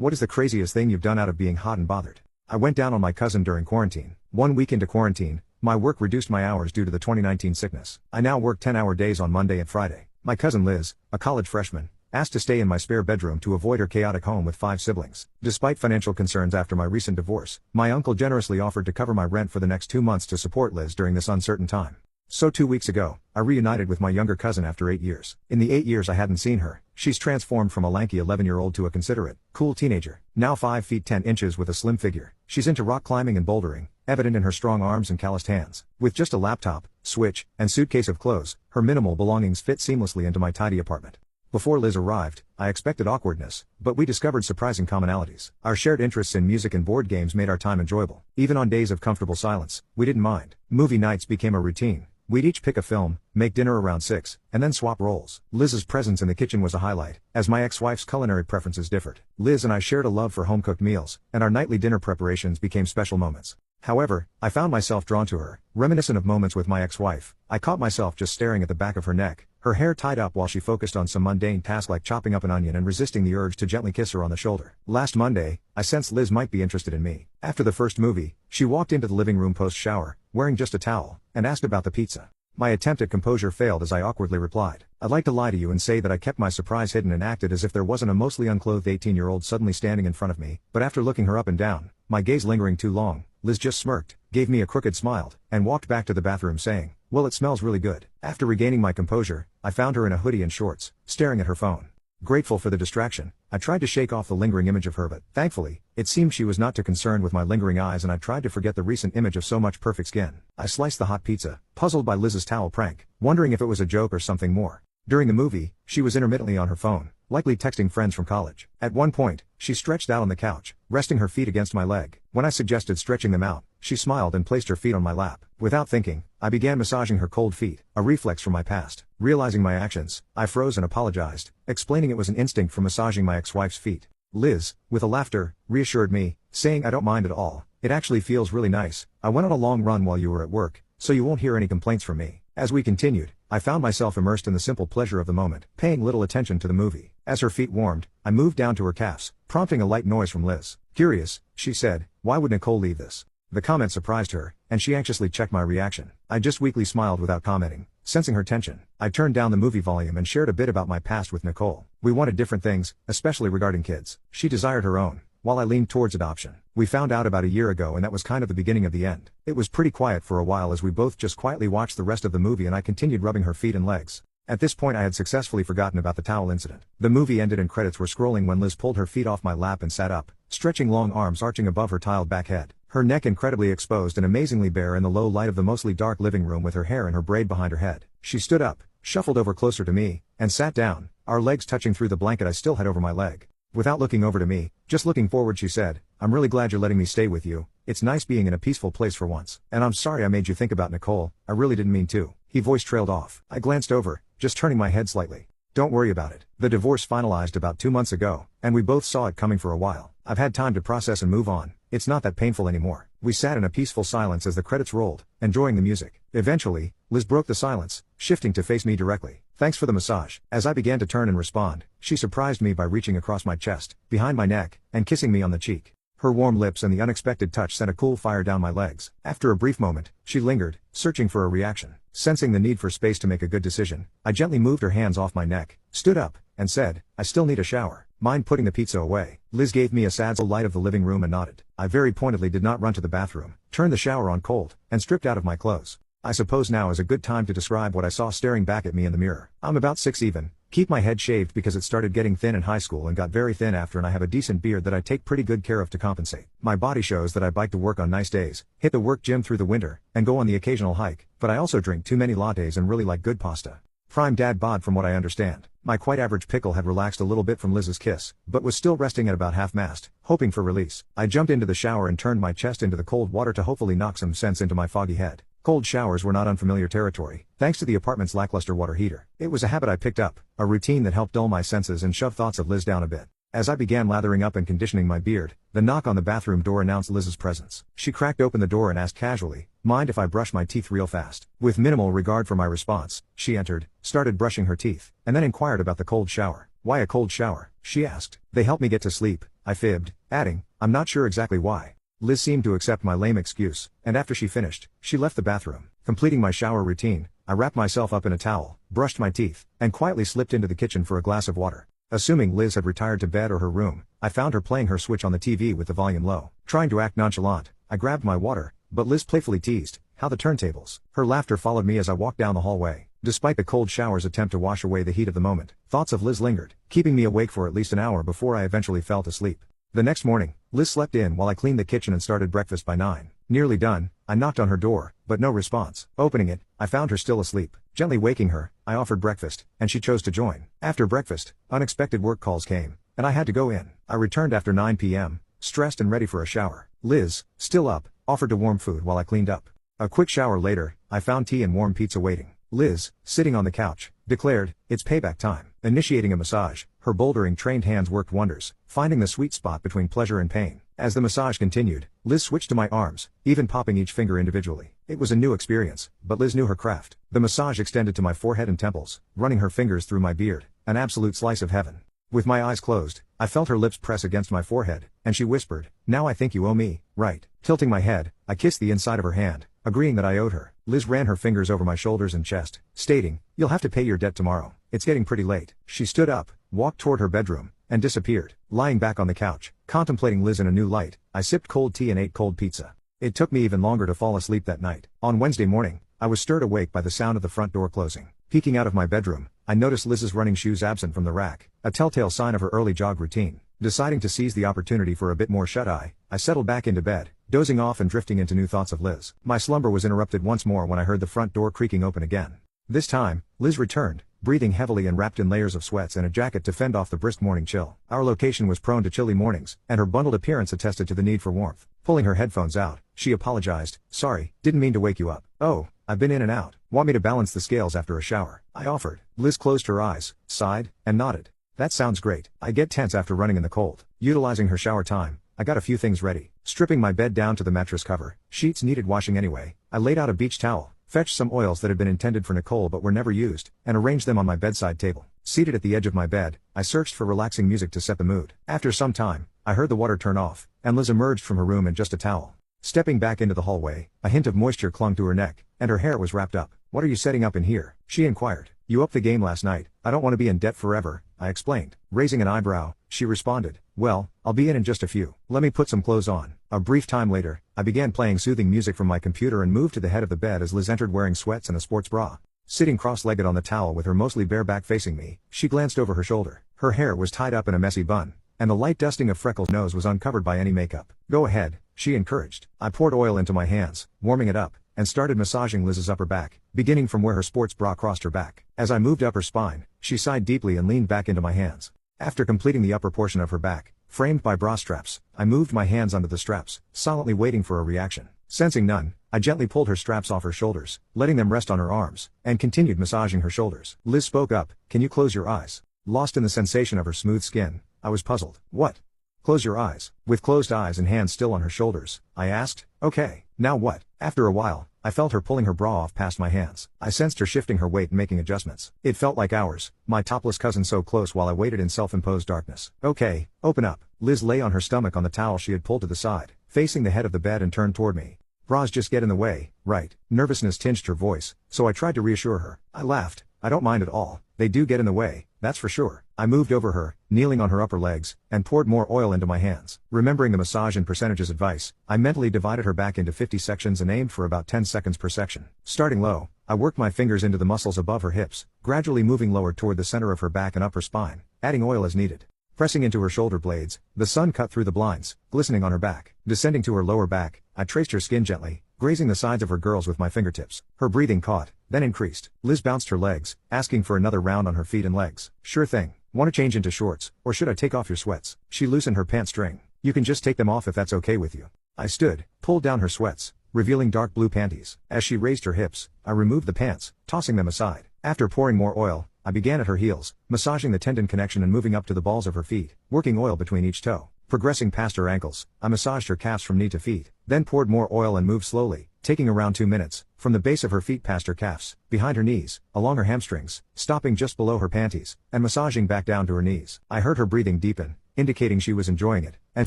What is the craziest thing you've done out of being hot and bothered? I went down on my cousin during quarantine. 1 week into quarantine, my work reduced my hours due to the 2019 sickness. I now work 10-hour days on Monday and Friday. My cousin Liz, a college freshman, asked to stay in my spare bedroom to avoid her chaotic home with 5 siblings. Despite financial concerns after my recent divorce, my uncle generously offered to cover my rent for the next 2 months to support Liz during this uncertain time. So 2 weeks ago, I reunited with my younger cousin after 8 years. In the 8 years I hadn't seen her, she's transformed from a lanky 11-year-old to a considerate, cool teenager, now 5 feet 10 inches with a slim figure. She's into rock climbing and bouldering, evident in her strong arms and calloused hands. With just a laptop, switch, and suitcase of clothes, her minimal belongings fit seamlessly into my tidy apartment. Before Liz arrived, I expected awkwardness, but we discovered surprising commonalities. Our shared interests in music and board games made our time enjoyable. Even on days of comfortable silence, we didn't mind. Movie nights became a routine. We'd each pick a film, make dinner around 6, and then swap roles. Liz's presence in the kitchen was a highlight, as my ex-wife's culinary preferences differed. Liz and I shared a love for home-cooked meals, and our nightly dinner preparations became special moments. However, I found myself drawn to her, reminiscent of moments with my ex-wife. I caught myself just staring at the back of her neck, her hair tied up while she focused on some mundane task like chopping up an onion and resisting the urge to gently kiss her on the shoulder. Last Monday, I sensed Liz might be interested in me. After the first movie, she walked into the living room post-shower, wearing just a towel, and asked about the pizza. My attempt at composure failed as I awkwardly replied, "I'd like to lie to you and say that I kept my surprise hidden and acted as if there wasn't a mostly unclothed 18-year-old suddenly standing in front of me, but after looking her up and down, my gaze lingering too long, Liz just smirked, gave me a crooked smile, and walked back to the bathroom saying, 'Well, it smells really good.' After regaining my composure, I found her in a hoodie and shorts, staring at her phone. Grateful for the distraction, I tried to shake off the lingering image of her, but thankfully, it seemed she was not too concerned with my lingering eyes, and I tried to forget the recent image of so much perfect skin. I sliced the hot pizza, puzzled by Liz's towel prank, wondering if it was a joke or something more. During the movie, she was intermittently on her phone, likely texting friends from college. At one point, she stretched out on the couch, resting her feet against my leg. When I suggested stretching them out, she smiled and placed her feet on my lap. Without thinking, I began massaging her cold feet, a reflex from my past. Realizing my actions, I froze and apologized, explaining it was an instinct from massaging my ex-wife's feet. Liz, with a laughter, reassured me, saying, "I don't mind at all. It actually feels really nice. I went on a long run while you were at work, so you won't hear any complaints from me." As we continued, I found myself immersed in the simple pleasure of the moment, paying little attention to the movie. As her feet warmed, I moved down to her calves, prompting a light noise from Liz. "Curious," she said, "why would Nicole leave this?" The comment surprised her, and she anxiously checked my reaction. I just weakly smiled without commenting, sensing her tension. I turned down the movie volume and shared a bit about my past with Nicole. We wanted different things, especially regarding kids. She desired her own, while I leaned towards adoption. We found out about a year ago, and that was kind of the beginning of the end. It was pretty quiet for a while as we both just quietly watched the rest of the movie, and I continued rubbing her feet and legs. At this point I had successfully forgotten about the towel incident. The movie ended and credits were scrolling when Liz pulled her feet off my lap and sat up, stretching long arms arching above her tiled back head. Her neck incredibly exposed and amazingly bare in the low light of the mostly dark living room, with her hair in her braid behind her head. She stood up, shuffled over closer to me, and sat down, our legs touching through the blanket I still had over my leg. Without looking over to me, just looking forward, she said, "I'm really glad you're letting me stay with you. It's nice being in a peaceful place for once. And I'm sorry I made you think about Nicole, I really didn't mean to." His voice trailed off. I glanced over, just turning my head slightly. "Don't worry about it. The divorce finalized about 2 months ago, and we both saw it coming for a while. I've had time to process and move on. It's not that painful anymore." We sat in a peaceful silence as the credits rolled, enjoying the music. Eventually, Liz broke the silence, shifting to face me directly. "Thanks for the massage." As I began to turn and respond, she surprised me by reaching across my chest, behind my neck, and kissing me on the cheek. Her warm lips and the unexpected touch sent a cool fire down my legs. After a brief moment, she lingered, searching for a reaction. Sensing the need for space to make a good decision, I gently moved her hands off my neck, stood up, and said, "I still need a shower. Mind putting the pizza away?" Liz gave me a sad light of the living room and nodded. I very pointedly did not run to the bathroom, turned the shower on cold, and stripped out of my clothes. I suppose now is a good time to describe what I saw staring back at me in the mirror. I'm about 6 even, keep my head shaved because it started getting thin in high school and got very thin after, and I have a decent beard that I take pretty good care of to compensate. My body shows that I bike to work on nice days, hit the work gym through the winter, and go on the occasional hike, but I also drink too many lattes and really like good pasta. Prime dad bod from what I understand. My quite average pickle had relaxed a little bit from Liz's kiss, but was still resting at about half-mast, hoping for release. I jumped into the shower and turned my chest into the cold water to hopefully knock some sense into my foggy head. Cold showers were not unfamiliar territory, thanks to the apartment's lackluster water heater. It was a habit I picked up, a routine that helped dull my senses and shove thoughts of Liz down a bit. As I began lathering up and conditioning my beard, the knock on the bathroom door announced Liz's presence. She cracked open the door and asked casually, "Mind if I brush my teeth real fast?" With minimal regard for my response, she entered, started brushing her teeth, and then inquired about the cold shower. "Why a cold shower?" she asked. "They help me get to sleep, I fibbed, adding, I'm not sure exactly why. Liz seemed to accept my lame excuse, and after she finished, she left the bathroom. Completing my shower routine, I wrapped myself up in a towel, brushed my teeth, and quietly slipped into the kitchen for a glass of water. Assuming Liz had retired to bed or her room, I found her playing her Switch on the TV with the volume low. Trying to act nonchalant, I grabbed my water, but Liz playfully teased, how the turntables. Her laughter followed me as I walked down the hallway. Despite the cold shower's attempt to wash away the heat of the moment, thoughts of Liz lingered, keeping me awake for at least an hour before I eventually fell asleep. The next morning, Liz slept in while I cleaned the kitchen and started breakfast by 9. Nearly done, I knocked on her door, but no response. Opening it, I found her still asleep. Gently waking her, I offered breakfast, and she chose to join. After breakfast, unexpected work calls came, and I had to go in. I returned after 9 p.m., stressed and ready for a shower. Liz, still up, offered to warm food while I cleaned up. A quick shower later, I found tea and warm pizza waiting. Liz, sitting on the couch, declared, it's payback time. Initiating a massage, her bouldering trained hands worked wonders, finding the sweet spot between pleasure and pain. As the massage continued, Liz switched to my arms, even popping each finger individually. It was a new experience, but Liz knew her craft. The massage extended to my forehead and temples, running her fingers through my beard, an absolute slice of heaven. With my eyes closed, I felt her lips press against my forehead, and she whispered, now I think you owe me, right? Tilting my head, I kissed the inside of her hand, agreeing that I owed her. Liz ran her fingers over my shoulders and chest, stating, you'll have to pay your debt tomorrow. It's getting pretty late. She stood up, walked toward her bedroom, and disappeared. Lying back on the couch, contemplating Liz in a new light, I sipped cold tea and ate cold pizza. It took me even longer to fall asleep that night. On Wednesday morning, I was stirred awake by the sound of the front door closing. Peeking out of my bedroom, I noticed Liz's running shoes absent from the rack, a telltale sign of her early jog routine. Deciding to seize the opportunity for a bit more shut-eye, I settled back into bed, dozing off and drifting into new thoughts of Liz. My slumber was interrupted once more when I heard the front door creaking open again. This time, Liz returned, breathing heavily and wrapped in layers of sweats and a jacket to fend off the brisk morning chill. Our location was prone to chilly mornings, and her bundled appearance attested to the need for warmth. Pulling her headphones out, she apologized, sorry, didn't mean to wake you up. Oh, I've been in and out. Want me to balance the scales after a shower? I offered. Liz closed her eyes, sighed, and nodded. That sounds great. I get tense after running in the cold. Utilizing her shower time, I got a few things ready. Stripping my bed down to the mattress cover, sheets needed washing anyway, I laid out a beach towel, fetched some oils that had been intended for Nicole but were never used, and arranged them on my bedside table. Seated at the edge of my bed, I searched for relaxing music to set the mood. After some time, I heard the water turn off, and Liz emerged from her room in just a towel. Stepping back into the hallway, a hint of moisture clung to her neck, and her hair was wrapped up. What are you setting up in here? She inquired. You upped the game last night. I don't want to be in debt forever, I explained. Raising an eyebrow, she responded, well, I'll be in just a few. Let me put some clothes on. A brief time later, I began playing soothing music from my computer and moved to the head of the bed as Liz entered wearing sweats and a sports bra. Sitting cross-legged on the towel with her mostly bare back facing me, she glanced over her shoulder. Her hair was tied up in a messy bun, and the light dusting of Freckles' nose was uncovered by any makeup. Go ahead, she encouraged. I poured oil into my hands, warming it up, and started massaging Liz's upper back, beginning from where her sports bra crossed her back. As I moved up her spine, she sighed deeply and leaned back into my hands. After completing the upper portion of her back, framed by bra straps, I moved my hands under the straps, silently waiting for a reaction. Sensing none, I gently pulled her straps off her shoulders, letting them rest on her arms, and continued massaging her shoulders. Liz spoke up, can you close your eyes? Lost in the sensation of her smooth skin, I was puzzled. What? Close your eyes. With closed eyes and hands still on her shoulders, I asked, okay, now what? After a while, I felt her pulling her bra off past my hands. I sensed her shifting her weight and making adjustments. It felt like hours, my topless cousin so close while I waited in self-imposed darkness. Okay, open up. Liz lay on her stomach on the towel she had pulled to the side, facing the head of the bed and turned toward me. Bras just get in the way, right? Nervousness tinged her voice, so I tried to reassure her. I laughed. I don't mind at all. They do get in the way, that's for sure. I moved over her, kneeling on her upper legs, and poured more oil into my hands. Remembering the massage and percentages advice, I mentally divided her back into 50 sections and aimed for about 10 seconds per section. Starting low, I worked my fingers into the muscles above her hips, gradually moving lower toward the center of her back and upper spine, adding oil as needed. Pressing into her shoulder blades, the sun cut through the blinds, glistening on her back. Descending to her lower back, I traced her skin gently, grazing the sides of her girls with my fingertips. Her breathing caught, then increased. Liz bounced her legs, asking for another round on her feet and legs. Sure thing. Want to change into shorts, or should I take off your sweats? She loosened her pant string. You can just take them off if that's okay with you. I stood, pulled down her sweats, revealing dark blue panties. As she raised her hips, I removed the pants, tossing them aside. After pouring more oil, I began at her heels, massaging the tendon connection and moving up to the balls of her feet, working oil between each toe. Progressing past her ankles, I massaged her calves from knee to feet, then poured more oil and moved slowly, taking around 2 minutes, from the base of her feet past her calves, behind her knees, along her hamstrings, stopping just below her panties, and massaging back down to her knees. I heard her breathing deepen, indicating she was enjoying it, and